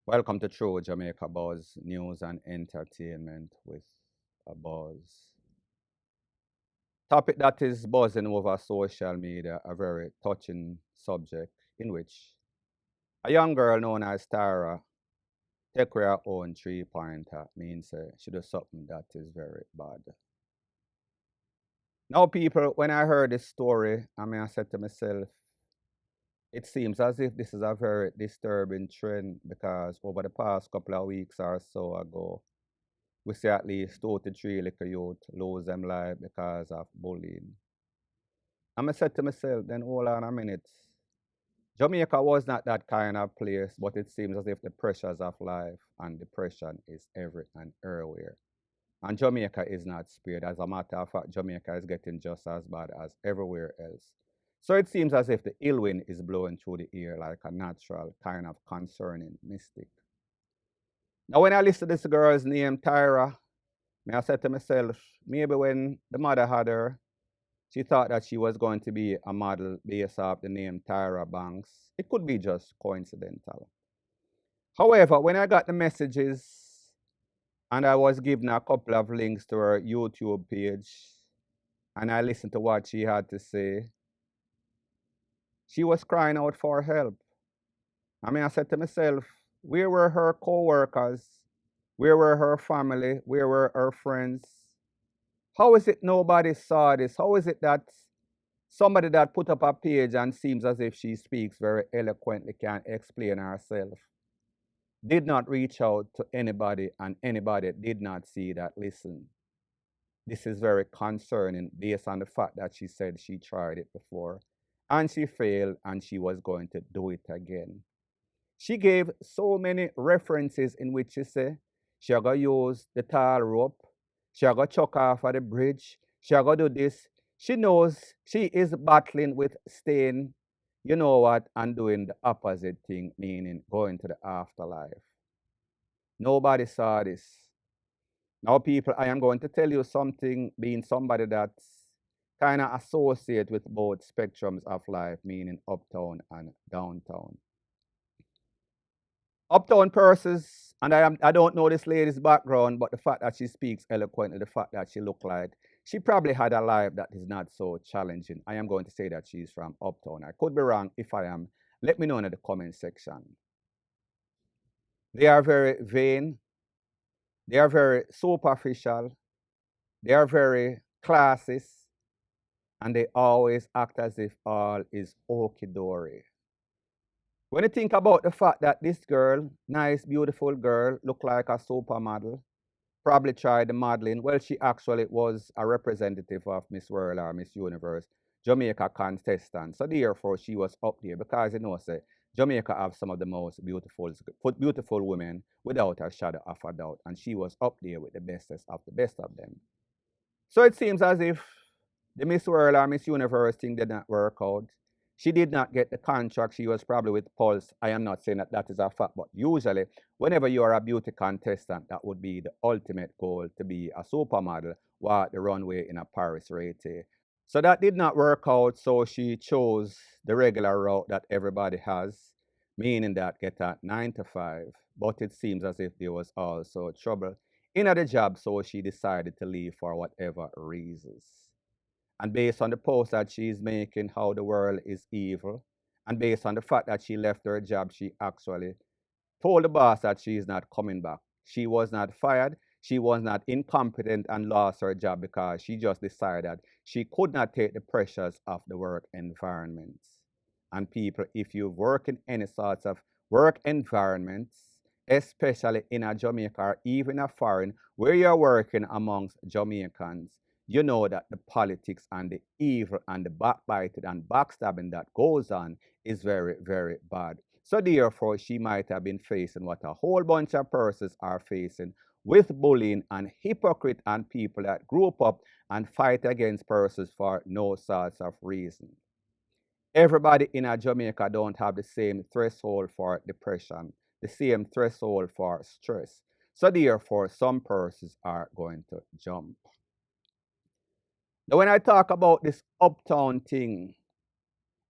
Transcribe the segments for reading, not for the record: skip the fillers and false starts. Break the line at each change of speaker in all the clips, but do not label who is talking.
Welcome to True Jamaica Buzz News and Entertainment with a Buzz. Topic that is buzzing over social media, a very touching subject in which a young girl known as TYRA take her own 3-pointer means she does something that is very bad. Now, people, when I heard this story, I said to myself, it seems as if this is a very disturbing trend because over the past couple of weeks or so ago, we see at least 2 to 3 little youth lose them life because of bullying. And I said to myself, then hold on a minute. Jamaica was not that kind of place, but it seems as if the pressures of life and depression is every and everywhere. And Jamaica is not spared. As a matter of fact, Jamaica is getting just as bad as everywhere else. So it seems as if the ill wind is blowing through the air like a natural kind of concerning mystic. Now, when I listen to this girl's name, Tyra, I said to myself, maybe when the mother had her, she thought that she was going to be a model based off the name Tyra Banks. It could be just coincidental. However, when I got the messages and I was given a couple of links to her YouTube page and I listened to what she had to say, she was crying out for help. I said to myself, where were her co-workers? Where were her family? Where were her friends? How is it nobody saw this? How is it that somebody that put up a page and seems as if she speaks very eloquently can explain herself did not reach out to anybody and anybody did not see that? Listen, this is very concerning based on the fact that she said she tried it before and she failed and she was going to do it again. She gave so many references in which she said she are going to use the tall rope, she are going to chuck off of the bridge, she are going to do this. She knows she is battling with staying, you know what, and doing the opposite thing, meaning going to the afterlife. Nobody saw this. Now, people, I am going to tell you something, being somebody that's kind of associate with both spectrums of life, meaning uptown and downtown. Uptown persons, and I don't know this lady's background, but the fact that she speaks eloquently, the fact that she look like she probably had a life that is not so challenging. I am going to say that she's from Uptown. I could be wrong. If I am, let me know in the comment section. They are very vain. They are very superficial. They are very classist. And they always act as if all is okie-dory. When you think about the fact that this girl, nice, beautiful girl, looked like a supermodel, probably tried the modeling. Well, she actually was a representative of Miss World or Miss Universe, Jamaica contestant. So therefore, she was up there because you know, say, Jamaica have some of the most beautiful women without a shadow of a doubt. And she was up there with the bestest of the best of them. So it seems as if the Miss World or Miss Universe thing did not work out. She did not get the contract. She was probably with Pulse. I am not saying that that is a fact, but usually, whenever you are a beauty contestant, that would be the ultimate goal, to be a supermodel walk the runway in a Paris Rete. So that did not work out, so she chose the regular route that everybody has, meaning that get a 9 to 5. But it seems as if there was also trouble in the job, so she decided to leave for whatever reasons. And based on the post that she's making, how the world is evil, and based on the fact that she left her job, she actually told the boss that she is not coming back. She was not fired. She was not incompetent and lost her job because she just decided that she could not take the pressures of the work environment. And people, if you work in any sorts of work environments, especially in a Jamaica or even a foreign, where you're working amongst Jamaicans, you know that the politics and the evil and the backbiting and backstabbing that goes on is very, very bad. So therefore, she might have been facing what a whole bunch of persons are facing with bullying and hypocrite and people that group up and fight against persons for no sorts of reason. Everybody in a Jamaica don't have the same threshold for depression, the same threshold for stress. So therefore, some persons are going to jump. Now, when I talk about this uptown thing,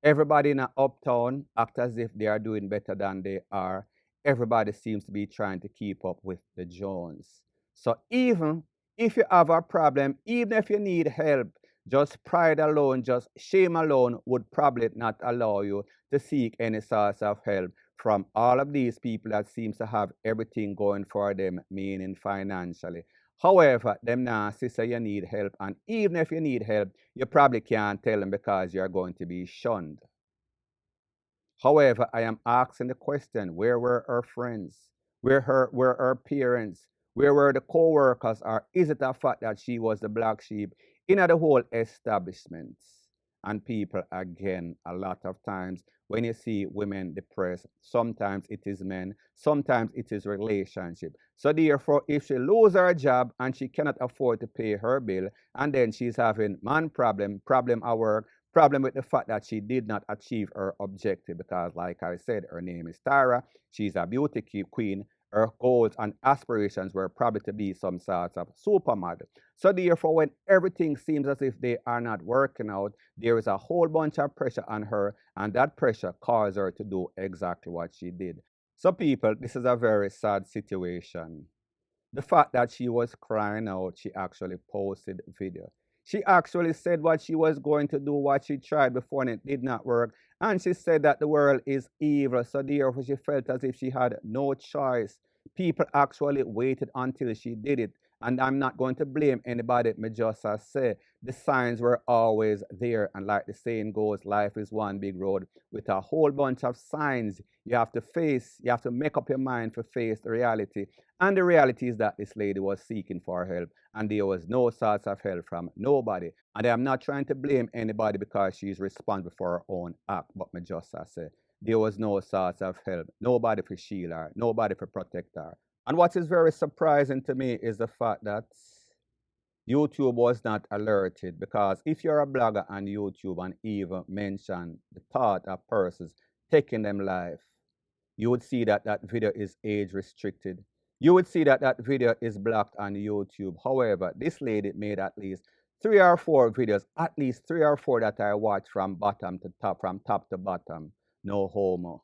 everybody in a uptown act as if they are doing better than they are. everybody seems to be trying to keep up with the Jones. So even if you have a problem, even if you need help, just pride alone, just shame alone would probably not allow you to seek any source of help from all of these people that seems to have everything going for them, meaning financially. However, them now say you need help, and even if you need help, you probably can't tell them because you're going to be shunned. However, I am asking the question, where were her friends? Were her parents? Where were the co-workers? Or is it a fact that she was the black sheep in the whole establishment? And people, again, a lot of times, when you see women depressed, sometimes it is men, sometimes it is relationship. So therefore, if she loses her job and she cannot afford to pay her bill, and then she's having man problem at work, problem with the fact that she did not achieve her objective because, like I said, her name is TYRA. She's a beauty queen. Her goals and aspirations were probably to be some sort of supermodel. So therefore, when everything seems as if they are not working out, there is a whole bunch of pressure on her, and that pressure caused her to do exactly what she did. So people, this is a very sad situation. The fact that she was crying out, she actually posted video. She actually said what she was going to do, what she tried before, and it did not work. And she said that the world is evil. So therefore, she felt as if she had no choice. People actually waited until she did it. And I'm not going to blame anybody. Me just as say the signs were always there. And like the saying goes, life is one big road with a whole bunch of signs you have to face. You have to make up your mind to face the reality. And the reality is that this lady was seeking for help, and there was no sort of help from nobody. And I'm not trying to blame anybody because she's responsible for her own act, but me just as say there was no sort of help, nobody for shield her, nobody for protect her. And what is very surprising to me is the fact that YouTube was not alerted, because if you're a blogger on YouTube and even mention the thought of persons taking them life, you would see that that video is age restricted. You would see that that video is blocked on YouTube. However, this lady made at least 3 or 4 videos, at least 3 or 4 that I watched from bottom to top, from top to bottom. No homo.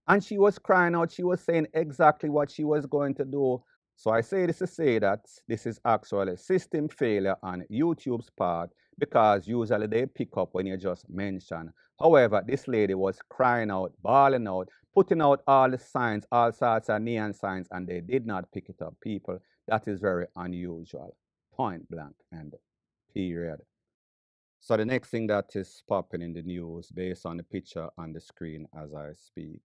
And she was crying out. She was saying exactly what she was going to do. So I say this to say that this is actually system failure on YouTube's part, because usually they pick up when you just mention. However, this lady was crying out, bawling out, putting out all the signs, all sorts of neon signs, and they did not pick it up. People, that is very unusual. Point blank and period. So the next thing that is popping in the news, based on the picture on the screen as I speak,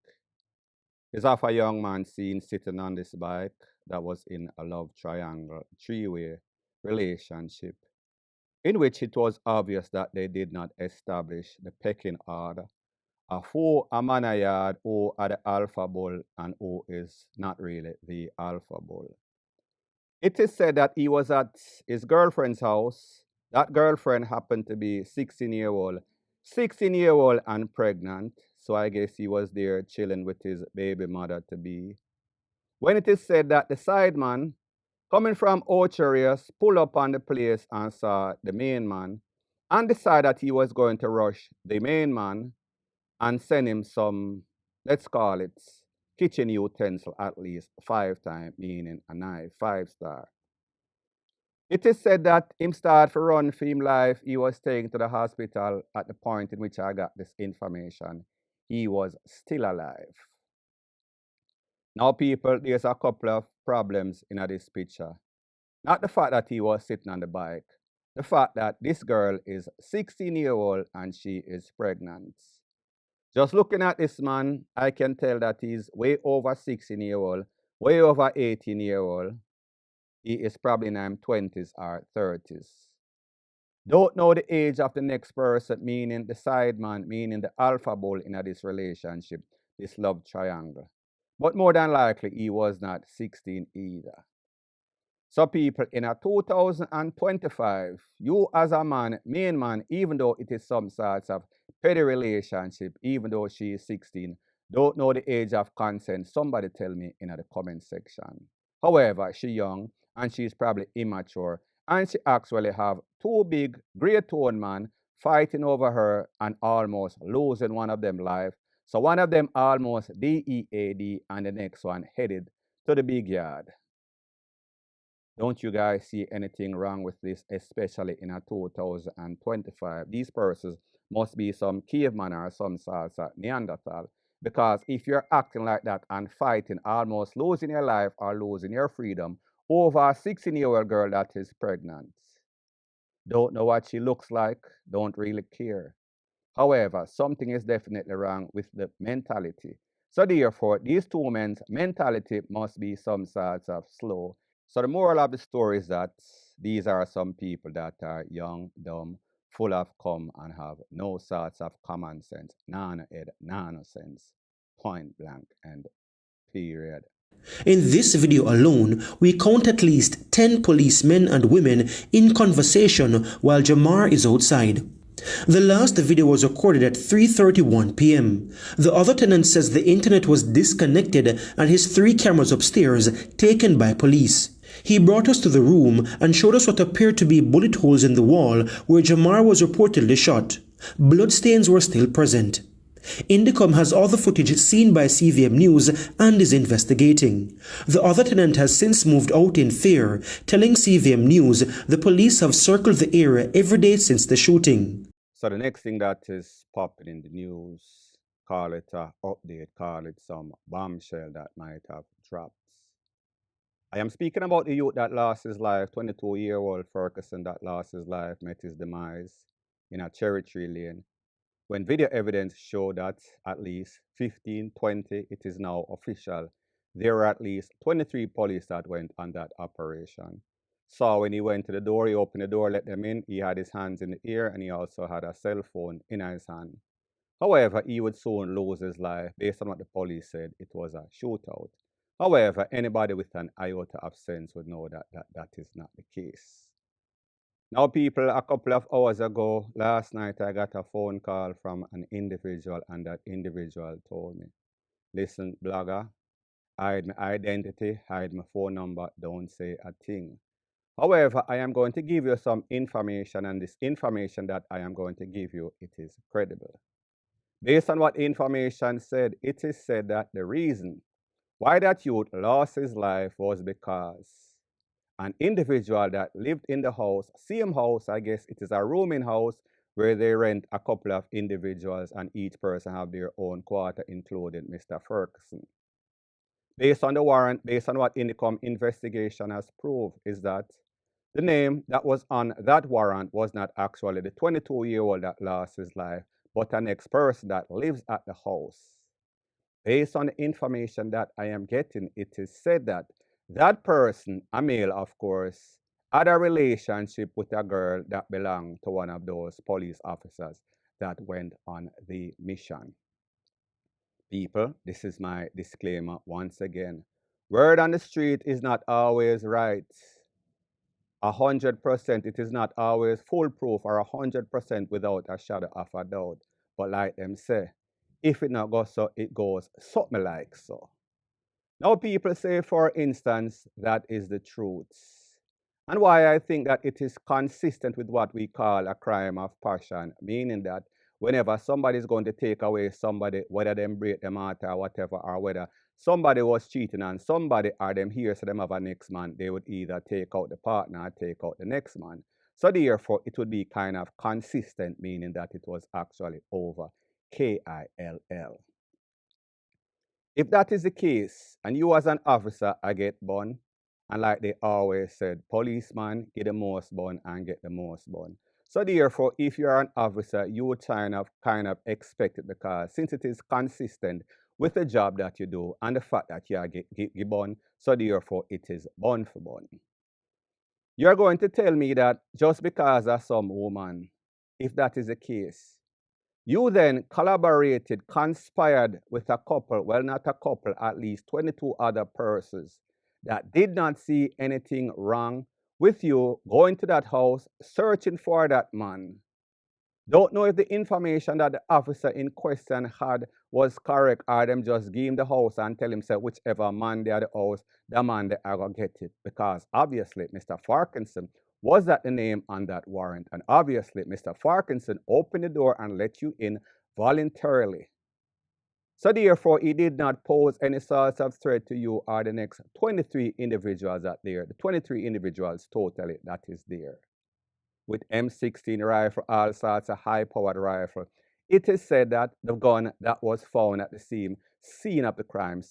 is of a young man seen sitting on this bike that was in a love triangle, three-way relationship, in which it was obvious that they did not establish the pecking order of who a man a yard, who are the alpha bull, and who is not really the alpha bull. It is said that he was at his girlfriend's house. That girlfriend happened to be 16-year-old, 16-year-old and pregnant. So I guess he was there chilling with his baby mother to be. When it is said that the sideman, coming from Ocherius, pulled up on the place and saw the main man and decided that he was going to rush the main man and send him some, let's call it, kitchen utensil at least 5 times, meaning a knife, 5-star. It is said that him start to run for him life. He was taken to the hospital at the point in which I got this information. He was still alive. Now, people, there's a couple of problems in this picture. Not the fact that he was sitting on the bike, the fact that this girl is 16-year-old and she is pregnant. Just looking at this man, I can tell that he's way over 16-year-old, way over 18-year-old. He is probably in his 20s or 30s. Don't know the age of the next person, meaning the sideman, meaning the alpha bull in this relationship, this love triangle. But more than likely, he was not 16 either. So people, in a 2025, you as a man, main man, even though it is some sorts of petty relationship, even though she is 16, don't know the age of consent, somebody tell me in the comment section. However, she young and she's probably immature, and she actually have 2 big grey tone man fighting over her and almost losing one of them life. So one of them almost DEAD and the next one headed to the big yard. Don't you guys see anything wrong with this, especially in a 2025? These persons must be some caveman or some sort of Neanderthal. Because if you're acting like that and fighting, almost losing your life or losing your freedom over a 16-year-old girl that is pregnant, don't know what she looks like, don't really care. However, something is definitely wrong with the mentality. So therefore, these two men's mentality must be some sort of slow. So the moral of the story is that these are some people that are young, dumb, full of cum, and have no sorts of common sense, nano head, nano sense, point blank, and period.
In this video alone, we count at least 10 policemen and women in conversation while Jamar is outside. The last video was recorded at 3:31 p.m. The other tenant says the internet was disconnected and his 3 cameras upstairs taken by police. He brought us to the room and showed us what appeared to be bullet holes in the wall where Jamar was reportedly shot. Bloodstains were still present. Indicom has all the footage seen by CVM News and is investigating. The other tenant has since moved out in fear, telling CVM News the police have circled the area every day since the shooting.
So the next thing that is popping in the news, call it an update, call it some bombshell that might have dropped. I am speaking about the youth that lost his life, 22-year-old Ferguson that lost his life, met his demise in a cherry tree lane. When video evidence showed that at least 15, 20, it is now official, there were at least 23 police that went on that operation. So when he went to the door, he opened the door, let them in, he had his hands in the air, and he also had a cell phone in his hand. However, he would soon lose his life. Based on what the police said, it was a shootout. However, anybody with an iota of sense would know that that is not the case. Now, people, a couple of hours ago, last night, I got a phone call from an individual, and that individual told me, listen, blogger, hide my identity, hide my phone number, don't say a thing. However, I am going to give you some information, and this information that I am going to give you, it is credible. Based on what information said, it is said that the reason why that youth lost his life was because an individual that lived in the house, same house, I guess it is a rooming house where they rent a couple of individuals and each person have their own quarter, including Mr. Ferguson. Based on the warrant, based on what Indicom investigation has proved, is that the name that was on that warrant was not actually the 22-year-old that lost his life, but an ex-person that lives at the house. Based on the information that I am getting, it is said that that person, a male of course, had a relationship with a girl that belonged to one of those police officers that went on the mission. People, this is my disclaimer once again. Word on the street is not always right. 100%, it is not always foolproof or 100% without a shadow of a doubt. But like them say, if it not goes so, it goes something like so. Now people say, for instance, that is the truth. And why I think that it is consistent with what we call a crime of passion, meaning that whenever somebody is going to take away somebody, whether them break them heart or whatever, or whether somebody was cheating on somebody or them here so them have a next man, they would either take out the partner or take out the next man. So therefore, it would be kind of consistent, meaning that it was actually over KILL. If that is the case, and you as an officer, I get bun, and like they always said, policeman get the most bun and get the most bun. So therefore, if you're an officer, you would kind of expect it, because since it is consistent with the job that you do and the fact that you get bun, so therefore it is bun for bun. You're going to tell me that just because of some woman, if that is the case, you then collaborated, conspired with a couple, well, not a couple, at least 22 other persons that did not see anything wrong with you going to that house, searching for that man. Don't know if the information that the officer in question had was correct, or them just give him the house and tell him, say, whichever man they are the house, the man they are going to get it. Because obviously, Mr. Farkinson was that the name on that warrant. And obviously, Mr. Farkinson opened the door and let you in voluntarily. So therefore, he did not pose any sort of threat to you or the next 23 individuals out there, the 23 individuals totally that is there, with M16 rifle, all sorts of high-powered rifle. It is said that the gun that was found at the scene of the crime,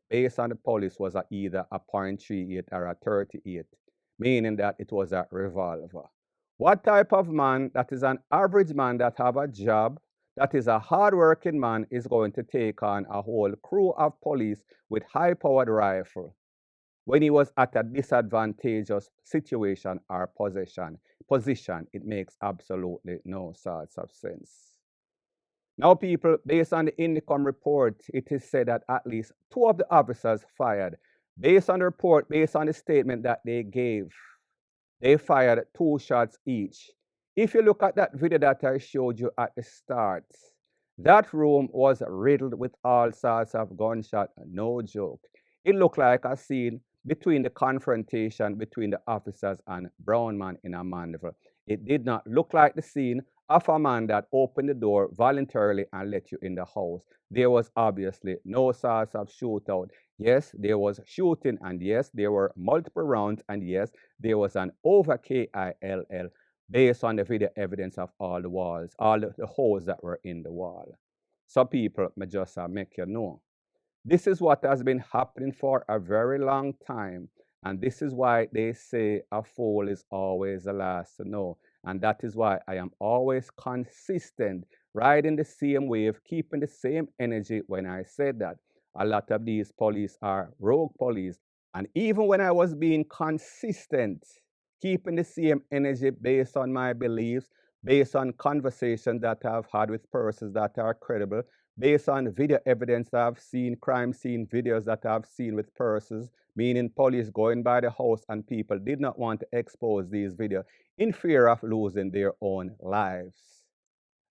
based on the police, was either a .38 or a 38, meaning that it was a revolver. What type of man that is an average man that have a job, that is a hardworking man, is going to take on a whole crew of police with high-powered rifle when he was at a disadvantageous situation or position? It makes absolutely no sort of sense. Now, people, based on the Indicom report, it is said that at least 2 of the officers fired. Based on the report, based on the statement that they gave, they fired 2 shots each. If you look at that video that I showed you at the start, that room was riddled with all sorts of gunshot, no joke. It looked like a scene between the confrontation between the officers and Brown man in a Mandeville. It did not look like the scene of a man that opened the door voluntarily and let you in the house. There was obviously no source of shootout. Yes, there was shooting, and yes, there were multiple rounds, and yes, there was an over KILL based on the video evidence of all the walls, all the holes that were in the wall. So people, may just make you know. This is what has been happening for a very long time. And this is why they say a fool is always the last to know. And that is why I am always consistent, riding the same wave, keeping the same energy when I said that. A lot of these police are rogue police. And even when I was being consistent, keeping the same energy based on my beliefs, based on conversations that I've had with persons that are credible, based on video evidence that I've seen, crime scene videos that I've seen with persons, meaning police going by the house and people did not want to expose these videos in fear of losing their own lives.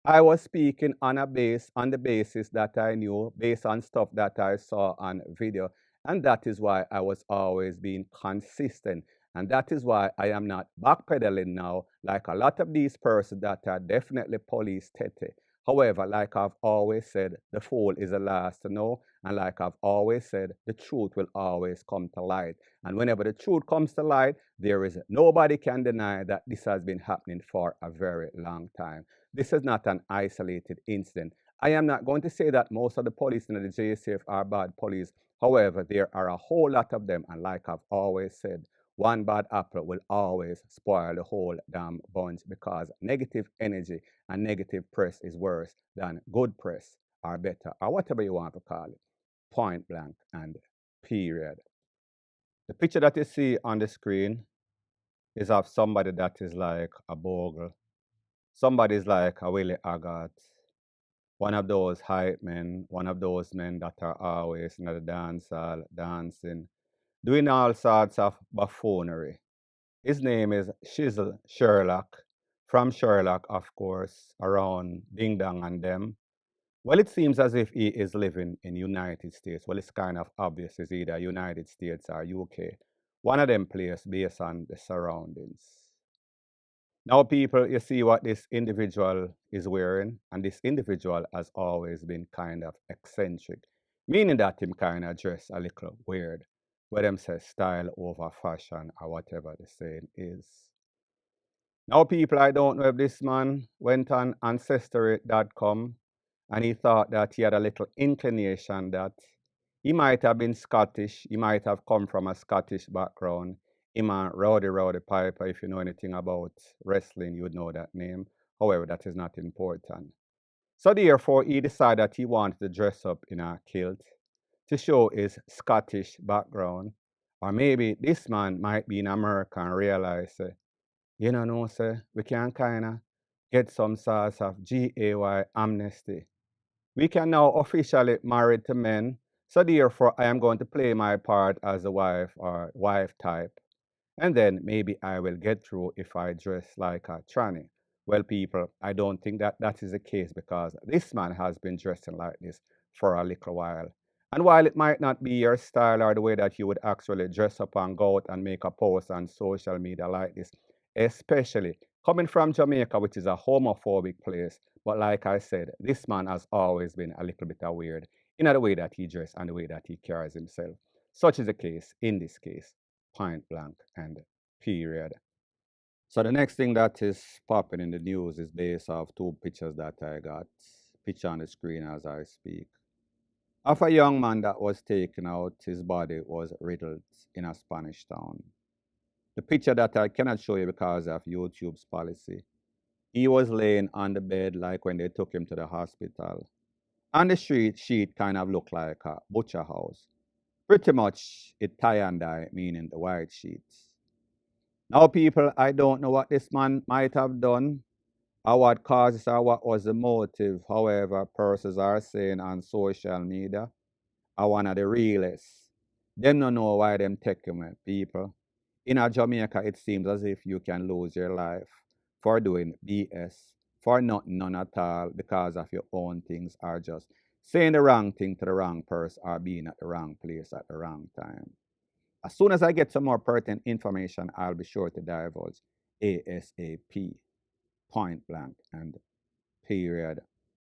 I was speaking on the basis that I knew, based on stuff that I saw on video, and that is why I was always being consistent. And that is why I am not backpedaling now like a lot of these persons that are definitely police tete. However, like I've always said, the fool is the last to know. And like I've always said, the truth will always come to light. And whenever the truth comes to light, there is nobody can deny that this has been happening for a very long time. This is not an isolated incident. I am not going to say that most of the police in the JCF are bad police. However, there are a whole lot of them. And like I've always said, one bad apple will always spoil the whole damn bunch, because negative energy and negative press is worse than good press, or better, or whatever you want to call it. Point blank and period. The picture that you see on the screen is of somebody that is like a bogle. Somebody's like a Willie Agat, one of those hype men, one of those men that are always in the dance hall dancing, doing all sorts of buffoonery. His name is Shiz Sherlock, from Sherlock, of course, around Ding Dong and them. Well, it seems as if he is living in United States. Well, it's kind of obvious. It's either United States or UK. One of them places based on the surroundings. Now, people, you see what this individual is wearing, and this individual has always been kind of eccentric, meaning that him kind of dress a little weird, where them say style over fashion or whatever the saying is. Now, people, I don't know if this man went on Ancestry.com and he thought that he had a little inclination that he might have been Scottish, he might have come from a Scottish background. Him and Rowdy Piper, if you know anything about wrestling, you would know that name. However, that is not important. So therefore, he decided that he wanted to dress up in a kilt to show his Scottish background. Or maybe this man might be in America and realize, you know, we can kind of get some sort of GAY amnesty. We can now officially married to men. So therefore, I am going to play my part as a wife or wife type. And then maybe I will get through if I dress like a tranny. Well, people, I don't think that that is the case, because this man has been dressing like this for a little while. And while it might not be your style or the way that you would actually dress up and go out and make a post on social media like this, especially coming from Jamaica, which is a homophobic place, but like I said, this man has always been a little bit weird. in the way that he dressed and the way that he carries himself. Such is the case in this case, point blank and period. So the next thing that is popping in the news is based off two pictures that I got, picture on the screen as I speak, of a young man that was taken out. His body was riddled in a Spanish town. The picture that I cannot show you because of YouTube's policy. He was laying on the bed like when they took him to the hospital. And the street sheet kind of looked like a butcher house. Pretty much it tie and dye, meaning the white sheets. Now, people, I don't know what this man might have done or what causes or what was the motive. However, persons are saying on social media, are one of the realists. Them don't know why them take him, people. In a Jamaica, it seems as if you can lose your life for doing BS, for nothing, none at all, because of your own things, or just saying the wrong thing to the wrong person, or being at the wrong place at the wrong time. As soon as I get some more pertinent information, I'll be sure to divulge ASAP, point blank and period.